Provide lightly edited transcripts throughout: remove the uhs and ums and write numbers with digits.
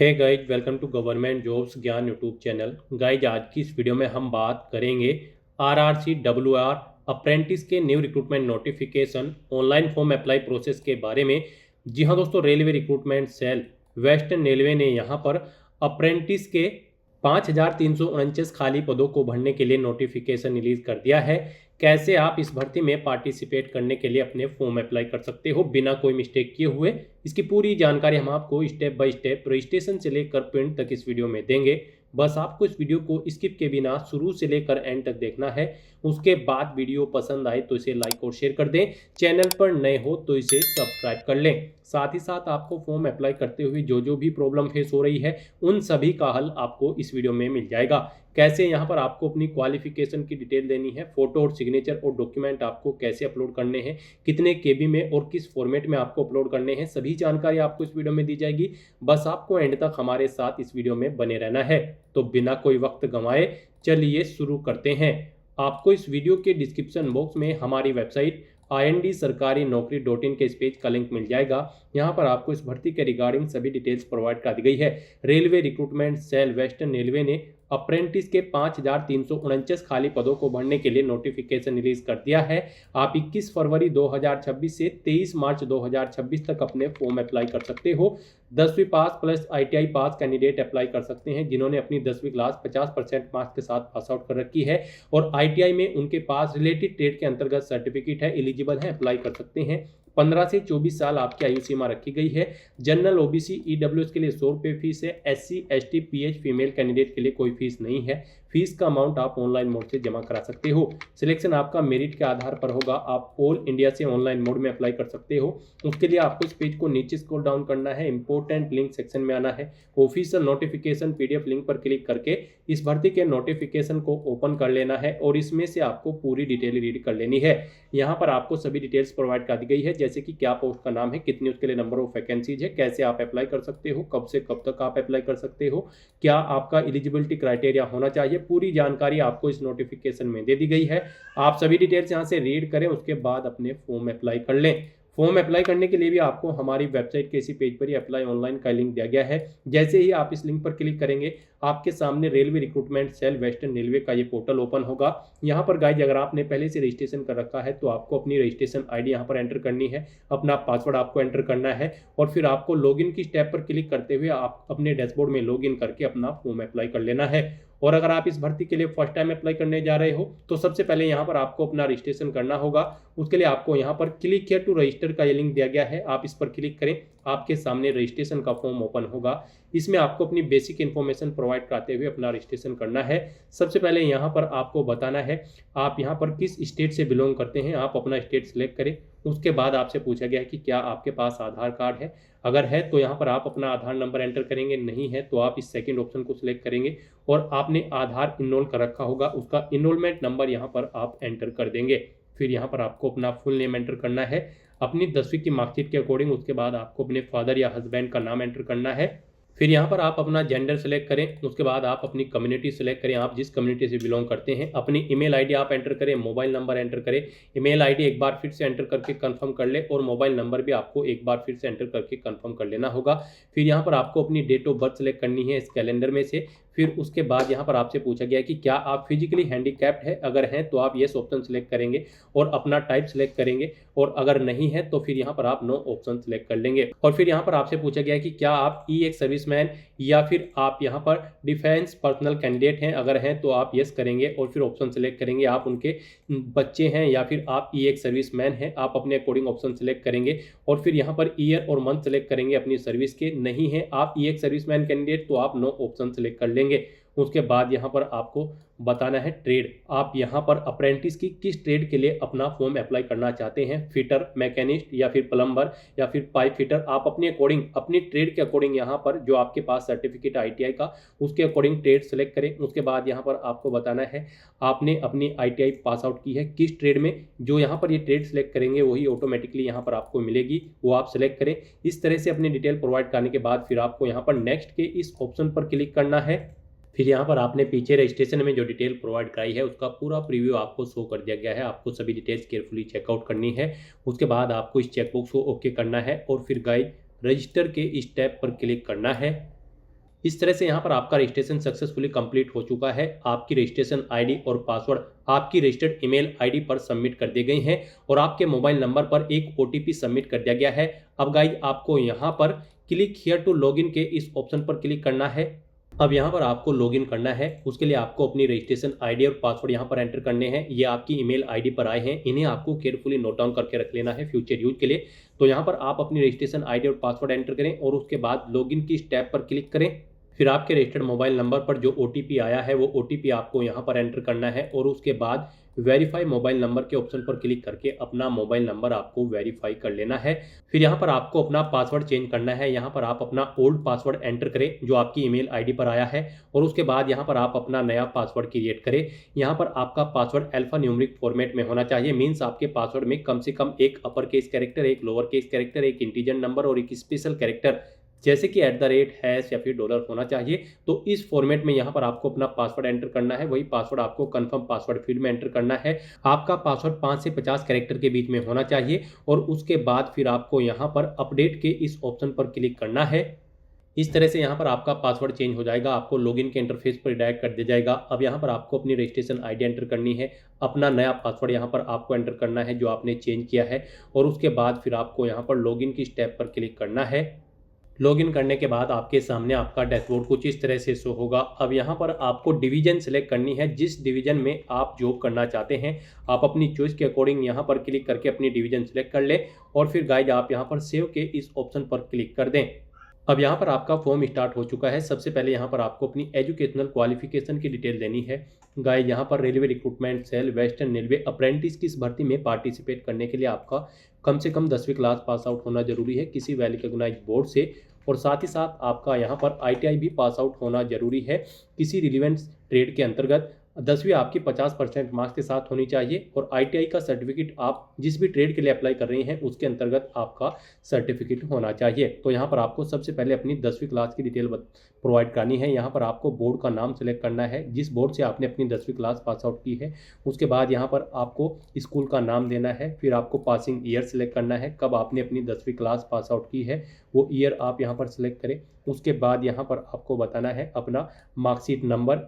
Hey guys, welcome to government jobs Gyan YouTube channel. Guys, आज की इस वीडियो में हम बात करेंगे आरआरसी डब्ल्यूआर अप्रेंटिस के new recruitment notification online form apply process के बारे में। जी हाँ दोस्तों, railway recruitment cell western railway ने यहाँ पर अप्रेंटिस के 5,349 खाली पदों को भरने के लिए नोटिफिकेशन रिलीज कर दिया है। कैसे आप इस भर्ती में पार्टिसिपेट करने के लिए अपने फॉर्म अप्लाई कर सकते हो बिना कोई मिस्टेक किए हुए, इसकी पूरी जानकारी हम आपको स्टेप बाय स्टेप रजिस्ट्रेशन से लेकर प्रिंट तक इस वीडियो में देंगे। बस आपको इस वीडियो को स्किप के बिना शुरू से लेकर एंड तक देखना है। उसके बाद वीडियो पसंद आए तो इसे लाइक और शेयर कर दें। चैनल पर नए हो तो इसे सब्सक्राइब कर लें। साथ ही साथ आपको फॉर्म अप्लाई करते हुए जो भी प्रॉब्लम फेस हो रही है उन सभी का हल आपको इस वीडियो में मिल जाएगा। कैसे यहाँ पर आपको अपनी क्वालिफिकेशन की डिटेल देनी है, फोटो और सिग्नेचर और डॉक्यूमेंट आपको कैसे अपलोड करने हैं, कितने केबी में और किस फॉर्मेट में आपको अपलोड करने हैं, सभी जानकारी आपको इस वीडियो में दी जाएगी। बस आपको एंड तक हमारे साथ इस वीडियो में बने रहना है। तो बिना कोई वक्त गंवाए चलिए शुरू करते हैं। आपको इस वीडियो के डिस्क्रिप्शन बॉक्स में हमारी वेबसाइट IND-sarkari-naukri.in के इस पेज का लिंक मिल जाएगा। यहाँ पर आपको इस भर्ती के रिगार्डिंग सभी डिटेल्स प्रोवाइड कर दी गई है। Railway recruitment cell western railway ने अप्रेंटिस के 5,349 खाली पदों को भरने के लिए नोटिफिकेशन रिलीज कर दिया है। आप 21 फरवरी 2026 से 23 मार्च 2026 तक अपने फॉर्म अप्लाई कर सकते हो। 10वीं पास प्लस ITI पास कैंडिडेट अप्लाई कर सकते हैं जिन्होंने अपनी 10वीं क्लास 50% मार्क्स के साथ पास आउट कर रखी है और ITI में उनके पास रिलेटेड ट्रेड के अंतर्गत सर्टिफिकेट है, एलिजिबल है, अप्लाई कर सकते हैं। 15 से 24 साल आपकी आयु सीमा रखी गई है। जनरल OBC EWS के लिए 100 रुपये फीस है। SC ST PH female candidate के लिए कोई फीस नहीं है। फीस का अमाउंट आप ऑनलाइन मोड से जमा करा सकते हो। सिलेक्शन आपका मेरिट के आधार पर होगा। आप ऑल इंडिया से ऑनलाइन मोड में अप्लाई कर सकते हो। उसके लिए आपको इस पेज को नीचे स्क्रॉल डाउन करना है, इंपॉर्टेंट लिंक सेक्शन में आना है, ऑफिशियल नोटिफिकेशन PDF लिंक पर क्लिक करके इस भर्ती के नोटिफिकेशन को ओपन कर लेना है और इसमें से आपको पूरी डिटेल रीड कर लेनी है। यहाँ पर आपको सभी डिटेल्स प्रोवाइड कर दी गई है, जैसे कि क्या पोस्ट का नाम है, कितनी उसके लिए नंबर ऑफ वैकेंसीज है, कैसे आप अप्लाई कर सकते हो, कब से कब तक आप अप्लाई कर सकते हो, क्या आपका एलिजिबिलिटी क्राइटेरिया होना चाहिए, पूरी जानकारी आपको इस नोटिफिकेशन में दे दी गई है। आप सभी डिटेल्स यहाँ से रीड करें, उसके बाद अपने फॉर्म अप्लाई कर लें। फॉर्म अप्लाई करने के लिए भी आपको हमारी वेबसाइट के इसी पेज पर ही अप्लाई ऑनलाइन का लिंक दिया गया है। जैसे ही आप इस लिंक पर क्लिक करेंगे आपके सामने railway recruitment cell western railway का ये पोर्टल ओपन होगा। यहाँ पर गाइज, अगर आपने पहले से रजिस्ट्रेशन कर रखा है तो आपको अपनी रजिस्ट्रेशन ID यहाँ पर एंटर करनी है, अपना पासवर्ड आपको एंटर करना है और फिर आपको लॉगिन की स्टेप पर क्लिक करते हुए आप अपने डैशबोर्ड में लॉगिन करके अपना फॉर्म अप्लाई कर लेना है। और अगर आप इस भर्ती के लिए फर्स्ट टाइम अप्लाई करने जा रहे हो तो सबसे पहले यहाँ पर आपको अपना रजिस्ट्रेशन करना होगा। उसके लिए आपको यहाँ पर क्लिक हियर टू रजिस्टर का ये लिंक दिया गया है, आप इस पर क्लिक करें। आपके सामने रजिस्ट्रेशन का फॉर्म ओपन होगा। इसमें आपको अपनी बेसिक इन्फॉर्मेशन प्रोवाइड कराते हुए अपना रजिस्ट्रेशन करना है। सबसे पहले यहाँ पर आपको बताना है आप यहाँ पर किस स्टेट से बिलोंग करते हैं। आप अपना स्टेट सेलेक्ट करें। उसके बाद आपसे पूछा गया है कि क्या आपके पास आधार कार्ड है। अगर है तो यहाँ पर आप अपना आधार नंबर एंटर करेंगे, नहीं है तो आप इस सेकंड ऑप्शन को सिलेक्ट करेंगे और आपने आधार इनरोल कर रखा होगा, उसका इनरोलमेंट नंबर यहाँ पर आप एंटर कर देंगे। फिर यहाँ पर आपको अपना फुल नेम एंटर करना है अपनी 10वीं की मार्कशीट के अकॉर्डिंग। उसके बाद आपको अपने फादर या हस्बैंड का नाम एंटर करना है। फिर यहाँ पर आप अपना जेंडर सेलेक्ट करें। उसके बाद आप अपनी कम्युनिटी सेलेक्ट करें, आप जिस कम्युनिटी से बिलोंग करते हैं। अपनी ईमेल ID आप एंटर करें, मोबाइल नंबर एंटर करें। ईमेल ID एक बार फिर से एंटर करके कंफर्म कर ले और मोबाइल नंबर भी आपको एक बार फिर से एंटर करके कंफर्म कर लेना होगा। फिर यहाँ पर आपको अपनी डेट ऑफ बर्थ सेलेक्ट करनी है इस कैलेंडर में से। फिर उसके बाद यहाँ पर आपसे पूछा गया कि क्या आप फिजिकली हैंडीकैप्ड है। अगर हैं तो आप येस ऑप्शन सेलेक्ट करेंगे और अपना टाइप सेलेक्ट करेंगे और अगर नहीं है तो फिर यहाँ पर आप नो ऑप्शन सेलेक्ट कर लेंगे। और फिर यहाँ पर आपसे पूछा गया है कि क्या आप एक सर्विसमैन या फिर आप यहाँ पर डिफेंस पर्सनल कैंडिडेट हैं। अगर हैं तो आप येस करेंगे और फिर ऑप्शन सेलेक्ट करेंगे। आप उनके बच्चे हैं या फिर आप एक सर्विसमैन हैं, आप अपने अकॉर्डिंग ऑप्शन सेलेक्ट करेंगे और फिर यहाँ पर ईयर और मंथ सेलेक्ट करेंगे अपनी सर्विस के। नहीं है आप एक सर्विसमैन कैंडिडेट तो आप नो ऑप्शन सेलेक्ट कर लेंगे। उसके बाद यहाँ पर आपको बताना है ट्रेड। आप यहाँ पर अप्रेंटिस की किस ट्रेड के लिए अपना फॉर्म अप्लाई करना चाहते हैं, फिटर, मैकेनिस्ट या फिर प्लम्बर या फिर पाइप फिटर। आप अपने अकॉर्डिंग अपनी ट्रेड के अकॉर्डिंग यहाँ पर जो आपके पास सर्टिफिकेट ITI का उसके अकॉर्डिंग ट्रेड सेलेक्ट करें। उसके बाद यहाँ पर आपको बताना है आपने अपनी ITI पास आउट की है किस ट्रेड में। जो यहाँ पर ये ट्रेड सेलेक्ट करेंगे वही ऑटोमेटिकली यहाँ पर आपको मिलेगी, वो आप सेलेक्ट करें। इस तरह से अपनी डिटेल प्रोवाइड करने के बाद फिर आपको यहाँ पर नेक्स्ट के इस ऑप्शन पर क्लिक करना है। फिर यहाँ पर आपने पीछे रजिस्ट्रेशन में जो डिटेल प्रोवाइड कराई है उसका पूरा प्रीव्यू आपको शो कर दिया गया है। आपको सभी डिटेल्स केयरफुली चेकआउट करनी है। उसके बाद आपको इस चेकबॉक्स को ओके करना है और फिर गाइड रजिस्टर के इस टैब पर क्लिक करना है। इस तरह से यहाँ पर आपका रजिस्ट्रेशन सक्सेसफुली कंप्लीट हो चुका है। आपकी रजिस्ट्रेशन आईडी और पासवर्ड आपकी रजिस्टर्ड ईमेल आईडी पर सबमिट कर दिए गए हैं और आपके मोबाइल नंबर पर एक ओटीपी सबमिट कर दिया गया है। अब गाइज आपको यहाँ पर क्लिक हियर टू लॉगिन के इस ऑप्शन पर क्लिक करना है। अब यहाँ पर आपको लॉगिन करना है। उसके लिए आपको अपनी रजिस्ट्रेशन आईडी और पासवर्ड यहाँ पर एंटर करने हैं। ये आपकी ईमेल आईडी पर आए हैं, इन्हें आपको केयरफुली नोट डाउन करके रख लेना है फ्यूचर यूज के लिए। तो यहाँ पर आप अपनी रजिस्ट्रेशन आईडी और पासवर्ड एंटर करें और उसके बाद लॉगिन की स्टेप पर क्लिक करें। फिर आपके रजिस्टर्ड मोबाइल नंबर पर जो ओटीपी आया है वो ओटीपी आपको यहाँ पर एंटर करना है और उसके बाद वेरीफाई मोबाइल नंबर के ऑप्शन पर क्लिक करके अपना मोबाइल नंबर आपको वेरीफाई कर लेना है। फिर यहाँ पर आपको अपना पासवर्ड चेंज करना है। यहाँ पर आप अपना ओल्ड पासवर्ड एंटर करें जो आपकी ईमेल आईडी पर आया है और उसके बाद यहाँ पर आप अपना नया पासवर्ड क्रिएट करें। यहाँ पर आपका पासवर्ड अल्फा न्यूमेरिक फॉर्मेट में होना चाहिए। मीन्स आपके पासवर्ड में कम से कम एक अपर केस कैरेक्टर, एक लोअर केस कैरेक्टर, एक इंटीजर नंबर और एक स्पेशल कैरेक्टर जैसे कि @ हैश या फिर डॉलर होना चाहिए। तो इस फॉर्मेट में यहाँ पर आपको अपना पासवर्ड एंटर करना है। वही पासवर्ड आपको कंफर्म पासवर्ड फील्ड में एंटर करना है। आपका पासवर्ड 5 से 50 कैरेक्टर के बीच में होना चाहिए और उसके बाद फिर आपको यहाँ पर अपडेट के इस ऑप्शन पर क्लिक करना है। इस तरह से यहाँ पर आपका पासवर्ड चेंज हो जाएगा, आपको लॉगिन के इंटरफेस पर डायरेक्ट कर दिया जाएगा। अब यहाँ पर आपको अपनी रजिस्ट्रेशन आईडी एंटर करनी है, अपना नया पासवर्ड यहाँ पर आपको एंटर करना है जो आपने चेंज किया है और उसके बाद फिर आपको यहाँ पर लॉगिन की स्टेप पर क्लिक करना है। लॉगिन करने के बाद आपके सामने आपका डैशबोर्ड कुछ इस तरह से शो होगा। अब यहाँ पर आपको डिवीजन सेलेक्ट करनी है, जिस डिवीजन में आप जॉब करना चाहते हैं आप अपनी चॉइस के अकॉर्डिंग यहाँ पर क्लिक करके अपनी डिवीजन सेलेक्ट कर लें और फिर गाइज आप यहाँ पर सेव के इस ऑप्शन पर क्लिक कर दें। अब यहाँ पर आपका फॉर्म स्टार्ट हो चुका है। सबसे पहले यहाँ पर आपको अपनी एजुकेशनल क्वालिफिकेशन की डिटेल देनी है। गाइज यहाँ पर railway recruitment cell western railway apprentice की इस भर्ती में पार्टिसिपेट करने के लिए आपका कम से कम 10वीं क्लास पास आउट होना जरूरी है किसी वेल रिकॉग्नाइज्ड बोर्ड से और साथ ही साथ आपका यहाँ पर आईटीआई भी पास आउट होना जरूरी है किसी रिलीवेंट ट्रेड के अंतर्गत। 10वीं आपकी 50% मार्क्स के साथ होनी चाहिए और आईटीआई का सर्टिफिकेट आप जिस भी ट्रेड के लिए अप्लाई कर रही हैं उसके अंतर्गत आपका सर्टिफिकेट होना चाहिए। तो यहाँ पर आपको सबसे पहले अपनी 10वीं क्लास की डिटेल प्रोवाइड करनी है। यहाँ पर आपको बोर्ड का नाम सेलेक्ट करना है, जिस बोर्ड से आपने अपनी 10वीं क्लास पास आउट की है। उसके बाद यहाँ पर आपको स्कूल का नाम देना है। फिर आपको पासिंग ईयर सेलेक्ट करना है, कब आपने अपनी 10वीं क्लास पास आउट की है वो ईयर आप यहाँ पर सेलेक्ट करें। उसके बाद यहाँ पर आपको बताना है अपना मार्कशीट नंबर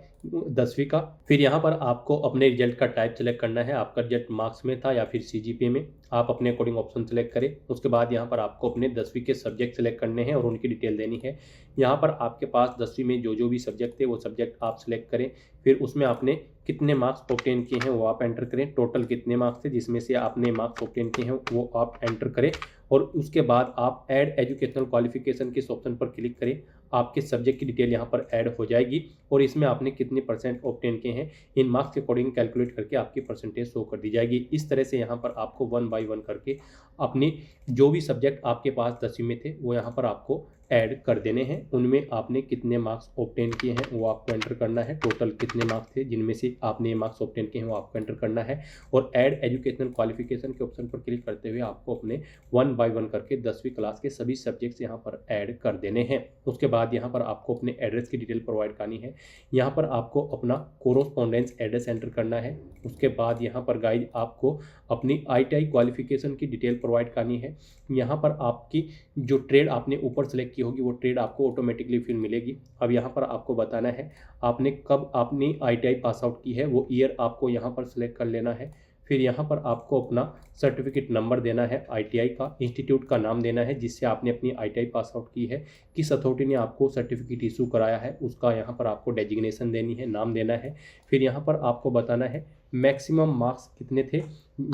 10वीं का। फिर यहाँ पर आपको अपने रिजल्ट का टाइप सेलेक्ट करना है, आपका रिजल्ट मार्क्स में था या फिर सीजीपीए में, आप अपने अकॉर्डिंग ऑप्शन सेलेक्ट करें। उसके बाद यहाँ पर आपको अपने 10वीं के सब्जेक्ट सेलेक्ट करने हैं और उनकी डिटेल देनी है। यहाँ पर आपके पास 10वीं में जो भी सब्जेक्ट थे वो सब्जेक्ट आप सेलेक्ट करें। फिर उसमें आपने कितने मार्क्स ऑब्टेन किए हैं वो आप एंटर करें। टोटल कितने मार्क्स थे जिसमें से आपने मार्क्स ऑब्टेन किए हैं वो आप एंटर करें और उसके बाद आप ऐड एजुकेशनल क्वालिफिकेशन के इस ऑप्शन पर क्लिक करें। आपके सब्जेक्ट की डिटेल यहाँ पर ऐड हो जाएगी और इसमें आपने कितने % ऑब्टेन किए हैं इन मार्क्स के अकॉर्डिंग कैलकुलेट करके आपकी परसेंटेज शो कर दी जाएगी। इस तरह से यहाँ पर आपको 1 बाय 1 करके अपनी जो भी सब्जेक्ट आपके पास 10वीं में थे वो यहाँ पर आपको ऐड कर देने हैं। उनमें आपने कितने मार्क्स ऑब्टेन किए हैं वो आपको एंटर करना है। टोटल कितने मार्क्स थे जिनमें से आपने ये मार्क्स ऑब्टेन किए हैं वो आपको एंटर करना है और ऐड एजुकेशनल क्वालिफिकेशन के ऑप्शन पर क्लिक करते हुए आपको अपने 1 बाय 1 करके 10वीं क्लास के सभी सब्जेक्ट्स यहाँ पर ऐड कर देने हैं। उसके बाद यहाँ पर आपको अपने एड्रेस की डिटेल प्रोवाइड करनी है। यहाँ पर आपको अपना कोरोस्पोंडेंस एड्रेस एंटर करना है। उसके बाद यहाँ पर गाइड आपको अपनी आईटीआई क्वालिफिकेशन की डिटेल प्रोवाइड करनी है। यहाँ पर आपकी जो ट्रेड आपने ऊपर सेलेक्ट की होगी वो ट्रेड आपको ऑटोमेटिकली फिर मिलेगी। अब यहाँ पर आपको बताना है आपने कब अपनी आईटीआई पास आउट की है वो ईयर आपको यहाँ पर सेलेक्ट कर लेना है। फिर यहाँ पर आपको अपना सर्टिफिकेट नंबर देना है, आईटीआई का इंस्टीट्यूट का नाम देना है जिससे आपने अपनी आईटीआई पास आउट की है, किस अथॉरिटी ने आपको सर्टिफिकेट इशू कराया है उसका यहाँ पर आपको डेजिग्नेशन देनी है, नाम देना है। फिर यहाँ पर आपको बताना है मैक्सिमम मार्क्स कितने थे,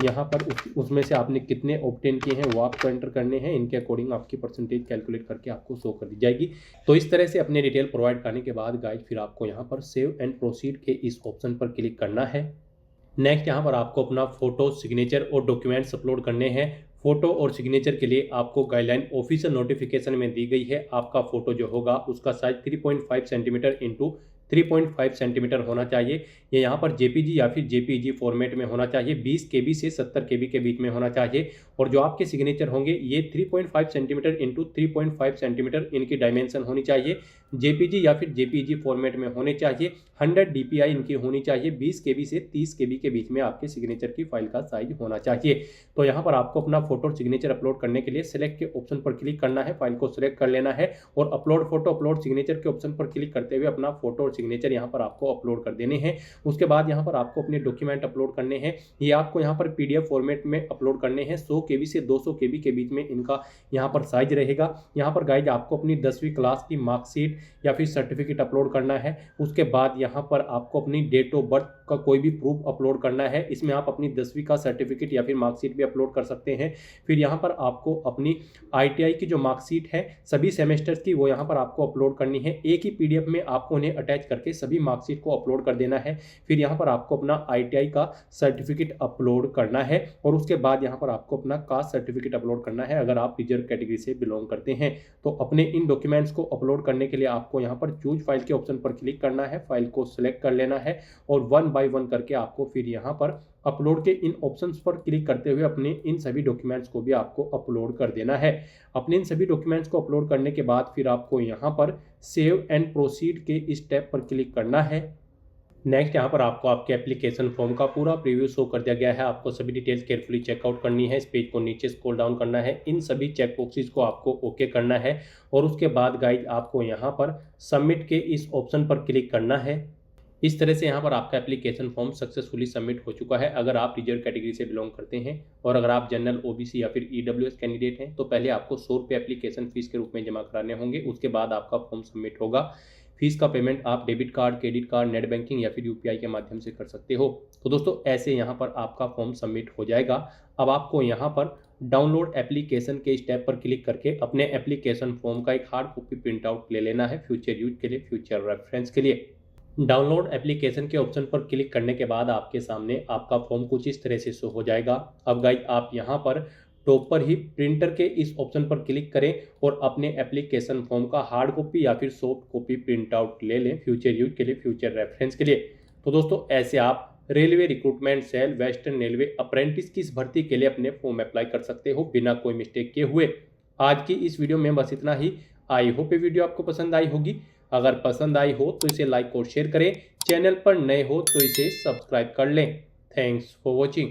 यहाँ पर उसमें से आपने कितने ऑब्टेन किए हैं वो आपको एंटर करने हैं। इनके अकॉर्डिंग आपकी परसेंटेज कैलकुलेट करके आपको शो कर दी जाएगी। तो इस तरह से अपने डिटेल प्रोवाइड करने के बाद गाइड फिर आपको यहाँ पर सेव एंड प्रोसीड के इस ऑप्शन पर क्लिक करना है। नेक्स्ट यहाँ पर आपको अपना फोटो, सिग्नेचर और डॉक्यूमेंट्स अपलोड करने हैं। फोटो और सिग्नेचर के लिए आपको गाइडलाइन ऑफिशियल नोटिफिकेशन में दी गई है। आपका फोटो जो होगा उसका साइज 3.5 सेंटीमीटर इंटू 3.5 सेंटीमीटर होना चाहिए। ये यहाँ पर जेपीजी या फिर जेपीईजी फॉर्मेट में होना चाहिए। 20 KB से 70 KB के बीच में होना चाहिए और जो आपके सिग्नेचर होंगे ये 3.5 सेंटीमीटर इंटू 3.5 सेंटीमीटर इनकी डायमेंशन होनी चाहिए। जेपीजी या फिर जेपीजी फॉर्मेट में होने चाहिए। 100 डीपीआई इनकी होनी चाहिए। 20 केबी से 30 केबी के बीच में आपके सिग्नेचर की फाइल का साइज होना चाहिए। तो यहाँ पर आपको अपना फोटो और सिग्नेचर अपलोड करने के लिए सिलेक्ट के ऑप्शन पर क्लिक करना है, फाइल को सिलेक्ट कर लेना है और अपलोड फोटो अपलोड सिग्नेचर के ऑप्शन पर क्लिक करते हुए अपना फोटो और सिग्नेचर यहाँ पर आपको अपलोड कर देने हैं। उसके बाद यहाँ पर आपको अपने डॉक्यूमेंट अपलोड करने हैं। ये आपको यहाँ पर पीडीएफ फॉर्मेट में अपलोड करने हैं। 100 केबी से 200 केबी के बीच में इनका यहाँ पर साइज रहेगा। यहाँ पर गाइज आपको अपनी 10वीं क्लास की मार्कशीट या फिर सर्टिफिकेट अपलोड करना है। उसके बाद यहाँ पर आपको अपनी डेट ऑफ बर्थ का कोई भी प्रूफ अपलोड करना है। इसमें आप अपनी 10वीं का सर्टिफिकेट या फिर मार्कशीट भी अपलोड कर सकते हैं। फिर यहाँ पर आपको अपनी आईटीआई की जो मार्कशीट है सभी सेमेस्टर्स की, वो यहाँ पर आपको अपलोड करनी है। एक ही पीडीएफ में आपको उन्हें अटैच करके सभी मार्कशीट को अपलोड कर देना है। फिर यहाँ पर आपको अपना आईटीआई का सर्टिफिकेट अपलोड करना है और उसके बाद यहाँ पर आपको अपना कास्ट सर्टिफिकेट अपलोड करना है अगर आप रिजर्व कैटेगरी से बिलोंग करते हैं। तो अपने इन डॉक्यूमेंट्स को अपलोड करने के लिए आपको यहाँ पर चूज फाइल के ऑप्शन पर क्लिक करना है, फाइल को सिलेक्ट कर लेना है और 1 बाय 1 करके आपको फिर यहाँ पर अपलोड के इन ऑप्शंस पर क्लिक करते हुए अपने इन सभी डॉक्यूमेंट्स को भी आपको अपलोड कर देना है। अपने इन सभी डॉक्यूमेंट्स को अपलोड करने के बाद फिर आपको यहाँ पर सेव एंड प्रोसीड के स्टेप पर क्लिक करना है। नेक्स्ट यहाँ पर आपको आपके एप्लीकेशन फॉर्म का पूरा प्रीव्यू शो कर दिया गया है। आपको सभी डिटेल्स केयरफुली चेकआउट करनी है। इस पेज को नीचे स्क्रॉल डाउन करना है, इन सभी चेक बॉक्सेस को आपको ओके करना है और उसके बाद गाइज आपको यहाँ पर सबमिट के इस ऑप्शन पर क्लिक करना है। इस तरह से यहाँ पर आपका एप्लीकेशन फॉर्म सक्सेसफुली सबमिट हो चुका है। अगर आप रिजर्व कैटेगरी से बिलोंग करते हैं और अगर आप जनरल ओबीसी या फिर ईडब्ल्यूएस कैंडिडेट हैं तो पहले आपको 100 रुपये एप्लीकेशन फीस के रूप में जमा कराने होंगे। उसके बाद आपका फॉर्म सबमिट होगा। फीस का पेमेंट आप debit card, credit card, net banking या फिर यूपीआई के माध्यम से कर सकते हो। तो दोस्तों ऐसे यहाँ पर आपका फॉर्म सबमिट हो जाएगा। अब आपको यहाँ पर डाउनलोड एप्लीकेशन के स्टेप पर क्लिक करके अपने एप्लीकेशन फॉर्म का एक हार्ड कॉपी प्रिंट आउट ले लेना है फ्यूचर यूज के लिए, फ्यूचर रेफरेंस के लिए। डाउनलोड एप्लीकेशन के ऑप्शन पर क्लिक करने के बाद आपके सामने आपका फॉर्म कुछ इस तरह से शो हो जाएगा। अब गाइस आप यहाँ पर टॉप पर ही प्रिंटर के इस ऑप्शन पर क्लिक करें और अपने एप्लीकेशन फॉर्म का हार्ड कॉपी या फिर सॉफ्ट कॉपी प्रिंट आउट ले लें फ्यूचर यूज के लिए, फ्यूचर रेफरेंस के लिए। तो दोस्तों ऐसे आप railway recruitment cell western railway apprentice की इस भर्ती के लिए अपने फॉर्म अप्लाई कर सकते हो बिना कोई मिस्टेक किए हुए। आज की इस वीडियो में बस इतना ही। आई होप ये वीडियो आपको पसंद आई होगी। अगर पसंद आई हो तो इसे लाइक और शेयर करें। चैनल पर नए हो तो इसे सब्सक्राइब कर लें। Thanks for watching.